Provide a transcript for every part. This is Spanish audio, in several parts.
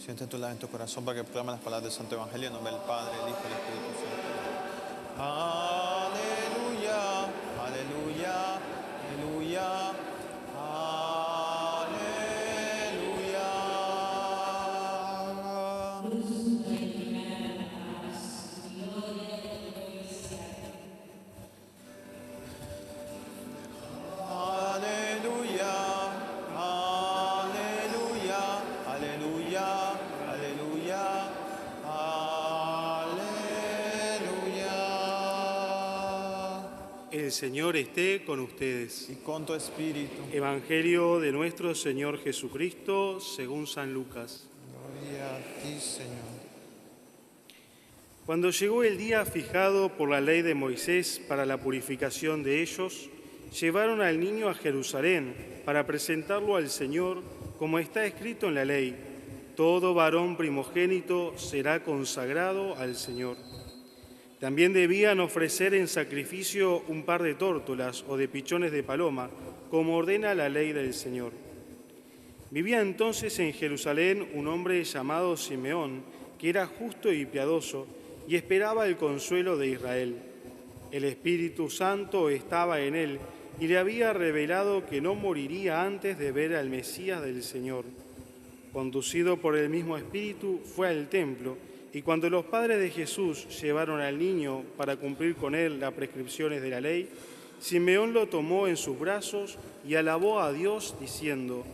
Siente tu lado en tu corazón para que proclame las palabras del Santo Evangelio en nombre del Padre, el Hijo y el Espíritu Santo. Aleluya, aleluya, aleluya, aleluya. Aleluya, aleluya, aleluya, aleluya. El Señor esté con ustedes. Y con tu espíritu. Evangelio de nuestro Señor Jesucristo según San Lucas. Gloria a ti, Señor. Cuando llegó el día fijado por la ley de Moisés para la purificación de ellos, llevaron al niño a Jerusalén para presentarlo al Señor, como está escrito en la ley: todo varón primogénito será consagrado al Señor. También debían ofrecer en sacrificio un par de tórtolas o de pichones de paloma, como ordena la ley del Señor. Vivía entonces en Jerusalén un hombre llamado Simeón, que era justo y piadoso, y esperaba el consuelo de Israel. El Espíritu Santo estaba en él, y le había revelado que no moriría antes de ver al Mesías del Señor. Conducido por el mismo Espíritu, fue al templo, y cuando los padres de Jesús llevaron al niño para cumplir con él las prescripciones de la ley, Simeón lo tomó en sus brazos y alabó a Dios diciendo: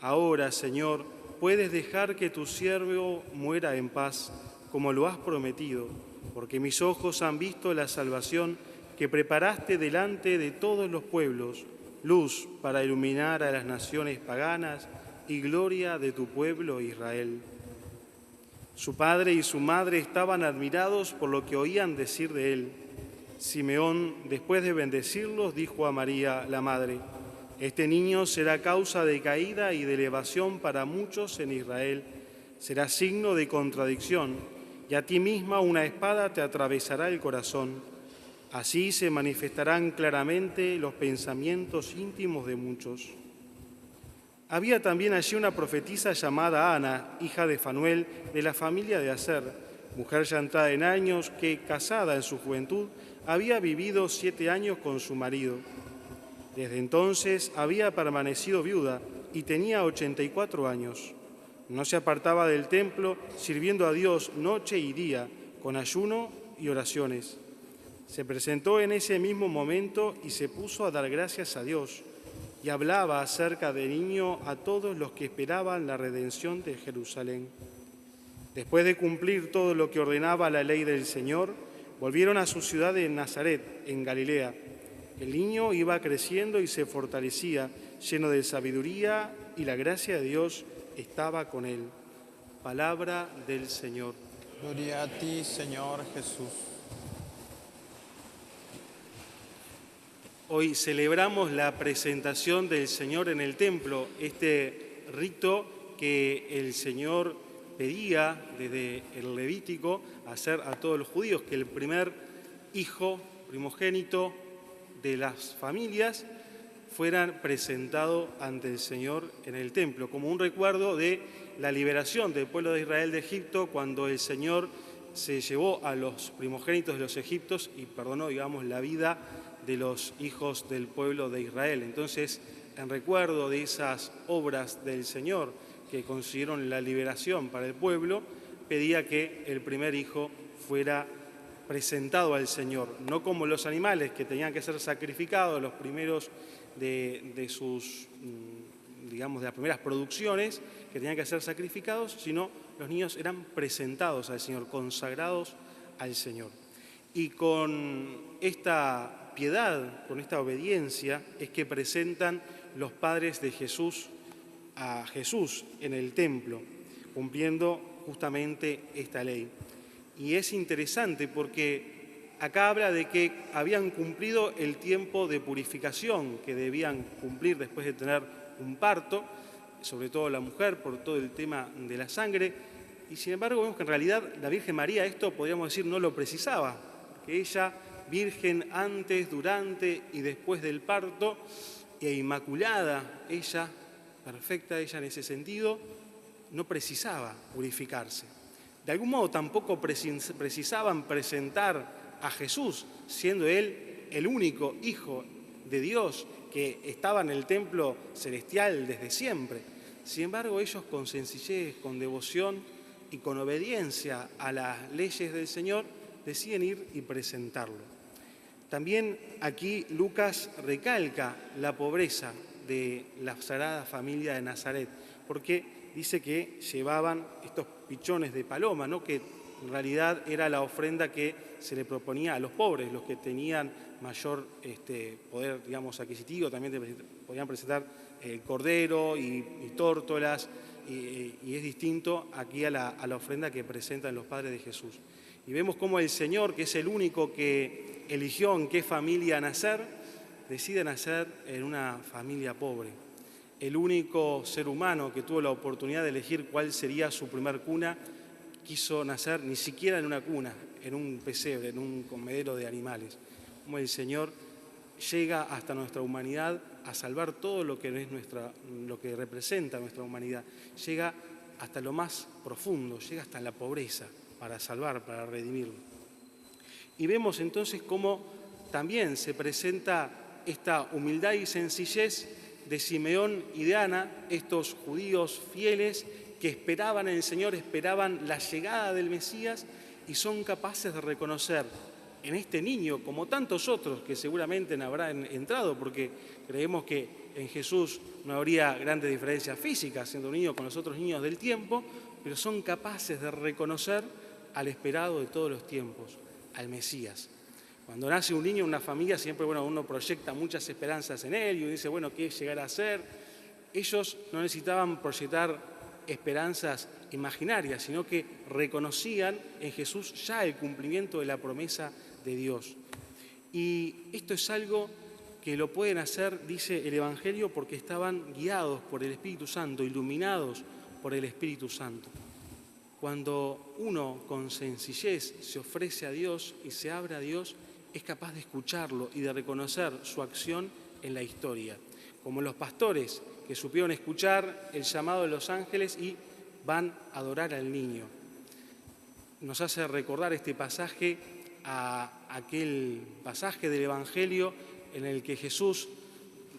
«Ahora, Señor, puedes dejar que tu siervo muera en paz, como lo has prometido, porque mis ojos han visto la salvación que preparaste delante de todos los pueblos, luz para iluminar a las naciones paganas y gloria de tu pueblo Israel». Su padre y su madre estaban admirados por lo que oían decir de él. Simeón, después de bendecirlos, dijo a María, la madre: «Este niño será causa de caída y de elevación para muchos en Israel. Será signo de contradicción, y a ti misma una espada te atravesará el corazón. Así se manifestarán claramente los pensamientos íntimos de muchos». Había también allí una profetisa llamada Ana, hija de Fanuel, de la familia de Aser, mujer ya entrada en años, que, casada en su juventud, había vivido 7 años con su marido. Desde entonces había permanecido viuda y tenía 84 años. No se apartaba del templo, sirviendo a Dios noche y día, con ayuno y oraciones. Se presentó en ese mismo momento y se puso a dar gracias a Dios, y hablaba acerca del niño a todos los que esperaban la redención de Jerusalén. Después de cumplir todo lo que ordenaba la ley del Señor, volvieron a su ciudad de Nazaret, en Galilea. El niño iba creciendo y se fortalecía, lleno de sabiduría, y la gracia de Dios estaba con él. Palabra del Señor. Gloria a ti, Señor Jesús. Hoy celebramos la presentación del Señor en el templo, este rito que el Señor pedía desde el Levítico hacer a todos los judíos, que el primer hijo primogénito de las familias fueran presentado ante el Señor en el templo, como un recuerdo de la liberación del pueblo de Israel de Egipto, cuando el Señor se llevó a los primogénitos de los egipcios y perdonó, digamos, la vida de los hijos del pueblo de Israel. Entonces, en recuerdo de esas obras del Señor que consiguieron la liberación para el pueblo, pedía que el primer hijo fuera presentado al Señor, no como los animales que tenían que ser sacrificados, los primeros de sus, digamos, de las primeras producciones que tenían que ser sacrificados, sino los niños eran presentados al Señor, consagrados al Señor. Y con esta piedad, con esta obediencia, es que presentan los padres de Jesús a Jesús en el templo, cumpliendo justamente esta ley. Y es interesante porque acá habla de que habían cumplido el tiempo de purificación que debían cumplir después de tener un parto, sobre todo la mujer, por todo el tema de la sangre. Y sin embargo vemos que en realidad la Virgen María esto, podríamos decir, no lo precisaba, que ella, virgen antes, durante y después del parto, e inmaculada ella, perfecta ella en ese sentido, no precisaba purificarse. De algún modo tampoco precisaban presentar a Jesús, siendo Él el único Hijo de Dios que estaba en el templo celestial desde siempre. Sin embargo, ellos con sencillez, con devoción y con obediencia a las leyes del Señor, deciden ir y presentarlo. También aquí Lucas recalca la pobreza de la Sagrada Familia de Nazaret, porque dice que llevaban estos pichones de paloma, ¿no?, que en realidad era la ofrenda que se le proponía a los pobres, los que tenían mayor poder, digamos, adquisitivo. También podían presentar cordero y tórtolas, y es distinto aquí a la ofrenda que presentan los padres de Jesús. Y vemos cómo el Señor, que es el único que eligió en qué familia nacer, decide nacer en una familia pobre. El único ser humano que tuvo la oportunidad de elegir cuál sería su primer cuna, quiso nacer ni siquiera en una cuna, en un pesebre, en un comedero de animales. Como el Señor llega hasta nuestra humanidad a salvar todo lo que es lo que representa nuestra humanidad. Llega hasta lo más profundo, llega hasta la pobreza para salvar, para redimirlo. Y vemos entonces cómo también se presenta esta humildad y sencillez de Simeón y de Ana, estos judíos fieles que esperaban en el Señor, esperaban la llegada del Mesías y son capaces de reconocer en este niño, como tantos otros que seguramente no habrán entrado, porque creemos que en Jesús no habría grandes diferencias físicas, siendo un niño con los otros niños del tiempo, pero son capaces de reconocer al esperado de todos los tiempos, al Mesías. Cuando nace un niño en una familia, siempre uno proyecta muchas esperanzas en él y uno dice, ¿qué llegará a ser? Ellos no necesitaban proyectar esperanzas imaginarias, sino que reconocían en Jesús ya el cumplimiento de la promesa de Dios. Y esto es algo que lo pueden hacer, dice el Evangelio, porque estaban guiados por el Espíritu Santo, iluminados por el Espíritu Santo. Cuando uno con sencillez se ofrece a Dios y se abre a Dios, es capaz de escucharlo y de reconocer su acción en la historia. Como los pastores que supieron escuchar el llamado de los ángeles y van a adorar al niño. Nos hace recordar este pasaje a aquel pasaje del Evangelio en el que Jesús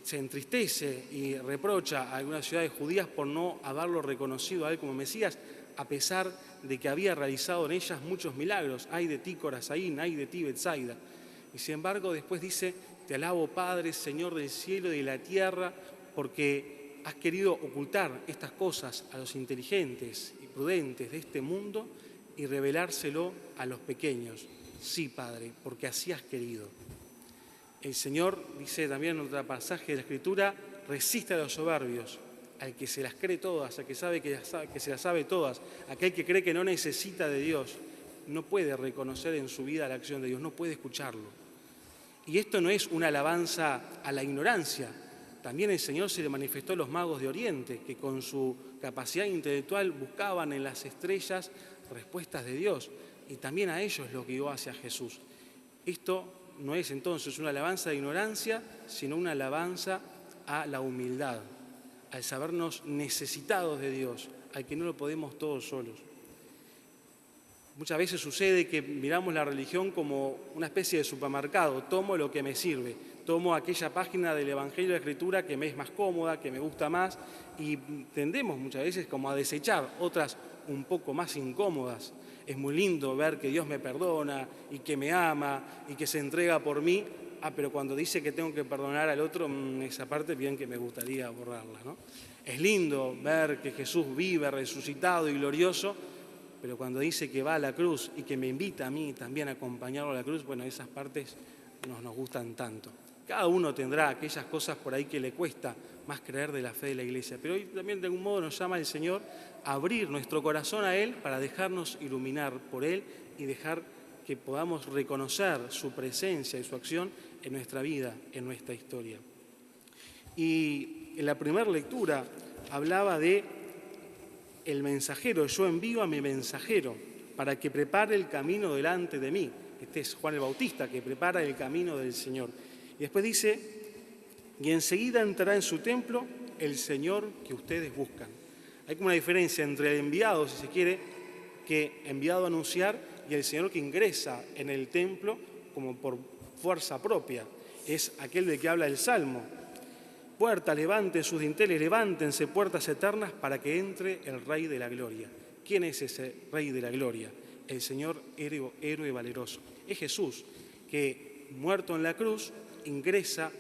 se entristece y reprocha a algunas ciudades judías por no haberlo reconocido a él como Mesías, a pesar de que había realizado en ellas muchos milagros. Ay de ti, Corazaín, ay de ti, Betsaida. Y sin embargo después dice, te alabo, Padre, Señor del cielo y de la tierra, porque has querido ocultar estas cosas a los inteligentes y prudentes de este mundo y revelárselo a los pequeños. Sí, Padre, porque así has querido. El Señor, dice también en otro pasaje de la Escritura, resiste a los soberbios, al que se las cree todas, al que sabe que se las sabe todas, aquel que cree que no necesita de Dios, no puede reconocer en su vida la acción de Dios, no puede escucharlo. Y esto no es una alabanza a la ignorancia. También el Señor se le manifestó a los magos de Oriente, que con su capacidad intelectual buscaban en las estrellas respuestas de Dios, y también a ellos los guió hacia Jesús. Esto no es entonces una alabanza de ignorancia, sino una alabanza a la humildad, al sabernos necesitados de Dios, al que no lo podemos todos solos. Muchas veces sucede que miramos la religión como una especie de supermercado. Tomo lo que me sirve, tomo aquella página del Evangelio de la Escritura que me es más cómoda, que me gusta más, y tendemos muchas veces como a desechar otras un poco más incómodas. Es muy lindo ver que Dios me perdona y que me ama y que se entrega por mí. Pero cuando dice que tengo que perdonar al otro, esa parte bien que me gustaría borrarla, ¿no? Es lindo ver que Jesús vive resucitado y glorioso, pero cuando dice que va a la cruz y que me invita a mí también a acompañarlo a la cruz, esas partes no nos gustan tanto. Cada uno tendrá aquellas cosas por ahí que le cuesta más creer de la fe de la Iglesia, pero hoy también de algún modo nos llama el Señor a abrir nuestro corazón a Él para dejarnos iluminar por Él y dejar que podamos reconocer su presencia y su acción en nuestra vida, en nuestra historia. Y en la primera lectura hablaba de el mensajero. Yo envío a mi mensajero para que prepare el camino delante de mí. Este es Juan el Bautista, que prepara el camino del Señor. Y después dice, y enseguida entrará en su templo el Señor que ustedes buscan. Hay como una diferencia entre el enviado, si se quiere, que enviado a anunciar, y el Señor que ingresa en el templo como por fuerza propia. Es aquel del que habla el Salmo. Puertas, levanten sus dinteles, levántense puertas eternas para que entre el Rey de la Gloria. ¿Quién es ese Rey de la Gloria? El Señor héroe valeroso. Es Jesús, que muerto en la cruz, ingresa,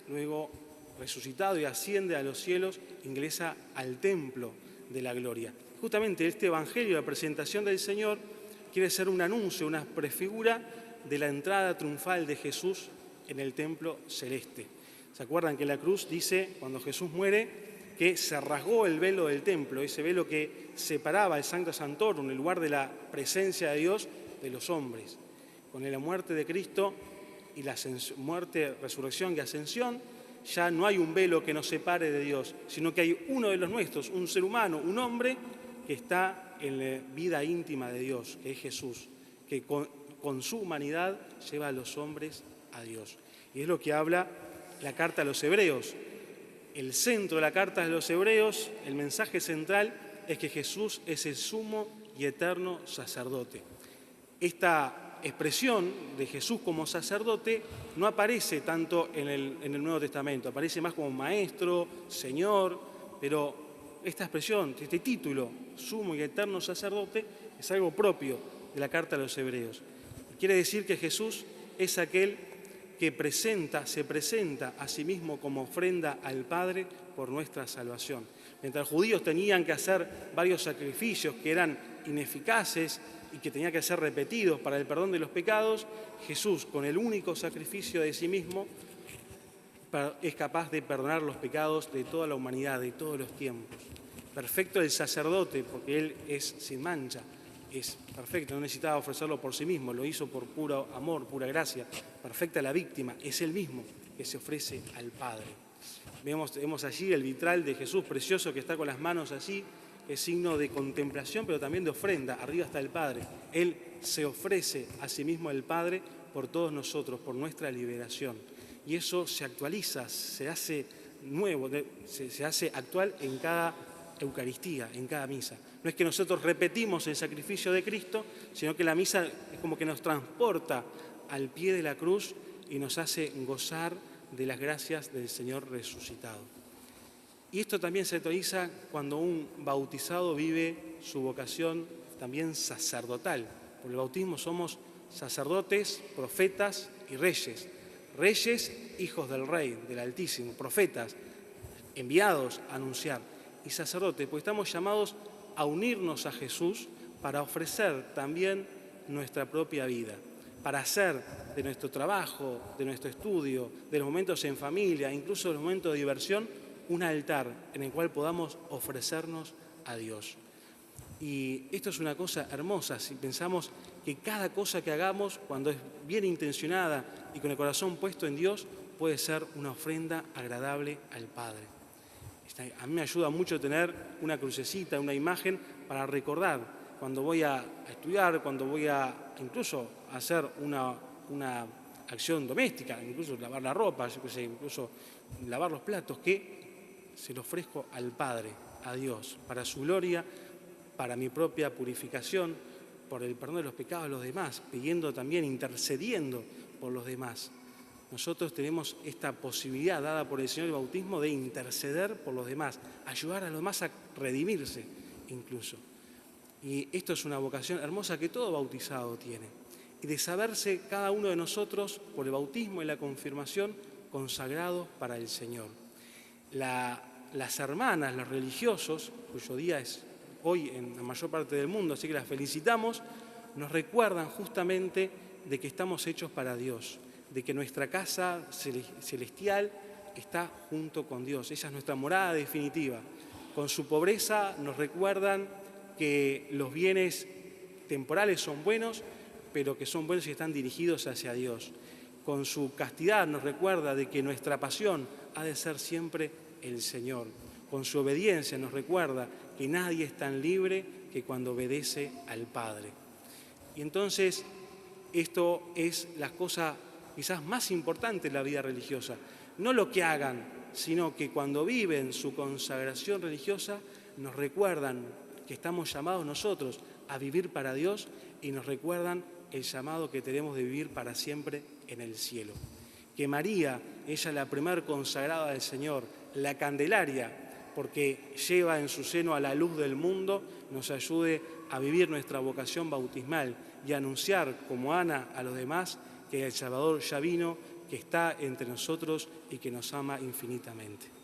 luego resucitado y asciende a los cielos, ingresa al templo de la gloria. Justamente este Evangelio, la presentación del Señor, quiere ser un anuncio, una prefigura de la entrada triunfal de Jesús en el templo celeste. ¿Se acuerdan que en la cruz dice, cuando Jesús muere, que se rasgó el velo del templo, ese velo que separaba el Sancta Sanctorum, el lugar de la presencia de Dios, de los hombres? Con la muerte de Cristo y la muerte, resurrección y ascensión, ya no hay un velo que nos separe de Dios, sino que hay uno de los nuestros, un ser humano, un hombre que está en la vida íntima de Dios, que es Jesús, que con su humanidad lleva a los hombres a Dios. Y es lo que habla la carta a los Hebreos. El centro de la carta de los Hebreos, el mensaje central, es que Jesús es el sumo y eterno sacerdote. Esta expresión de Jesús como sacerdote no aparece tanto en el Nuevo Testamento, aparece más como maestro, señor, pero esta expresión, este título, sumo y eterno sacerdote, es algo propio de la carta a los Hebreos. Quiere decir que Jesús es aquel que se presenta a sí mismo como ofrenda al Padre por nuestra salvación. Mientras los judíos tenían que hacer varios sacrificios que eran ineficaces y que tenían que ser repetidos para el perdón de los pecados, Jesús, con el único sacrificio de sí mismo, es capaz de perdonar los pecados de toda la humanidad, de todos los tiempos. Perfecto el sacerdote, porque Él es sin mancha, es perfecto, no necesitaba ofrecerlo por sí mismo, lo hizo por puro amor, pura gracia. Perfecta la víctima, es Él mismo que se ofrece al Padre. Vemos allí el vitral de Jesús precioso que está con las manos allí, es signo de contemplación, pero también de ofrenda. Arriba está el Padre. Él se ofrece a sí mismo al Padre por todos nosotros, por nuestra liberación. Y eso se actualiza, se hace nuevo, se hace actual en cada Eucaristía, en cada misa. No es que nosotros repetimos el sacrificio de Cristo, sino que la misa es como que nos transporta al pie de la cruz y nos hace gozar de las gracias del Señor resucitado. Y esto también se actualiza cuando un bautizado vive su vocación también sacerdotal. Por el bautismo somos sacerdotes, profetas y reyes. Reyes, hijos del Rey, del Altísimo, profetas, enviados a anunciar, y sacerdotes, porque estamos llamados a unirnos a Jesús para ofrecer también nuestra propia vida, para hacer de nuestro trabajo, de nuestro estudio, de los momentos en familia, incluso de los momentos de diversión, un altar en el cual podamos ofrecernos a Dios. Y esto es una cosa hermosa si pensamos que cada cosa que hagamos, cuando es bien intencionada y con el corazón puesto en Dios, puede ser una ofrenda agradable al Padre. A mí me ayuda mucho tener una crucecita, una imagen para recordar cuando voy a estudiar, cuando voy a incluso hacer una acción doméstica, incluso lavar la ropa, incluso lavar los platos, que se lo ofrezco al Padre, a Dios, para su gloria, para mi propia purificación, por el perdón de los pecados de los demás, pidiendo también, intercediendo por los demás. Nosotros tenemos esta posibilidad dada por el Señor del bautismo de interceder por los demás, ayudar a los demás a redimirse incluso. Y esto es una vocación hermosa que todo bautizado tiene. Y de saberse cada uno de nosotros, por el bautismo y la confirmación, consagrados para el Señor. Las hermanas, los religiosos, cuyo día es hoy en la mayor parte del mundo, así que las felicitamos, nos recuerdan justamente de que estamos hechos para Dios, de que nuestra casa celestial está junto con Dios. Esa es nuestra morada definitiva. Con su pobreza nos recuerdan que los bienes temporales son buenos, pero que son buenos y están dirigidos hacia Dios. Con su castidad nos recuerda de que nuestra pasión ha de ser siempre el Señor. Con su obediencia nos recuerda que nadie es tan libre que cuando obedece al Padre. Y entonces, esto es la cosa quizás más importante en la vida religiosa. No lo que hagan, sino que cuando viven su consagración religiosa nos recuerdan que estamos llamados nosotros a vivir para Dios y nos recuerdan el llamado que tenemos de vivir para siempre en el cielo. Que María, ella la primer consagrada del Señor, la Candelaria, porque lleva en su seno a la luz del mundo, nos ayude a vivir nuestra vocación bautismal y a anunciar, como Ana, a los demás, que el Salvador ya vino, que está entre nosotros y que nos ama infinitamente.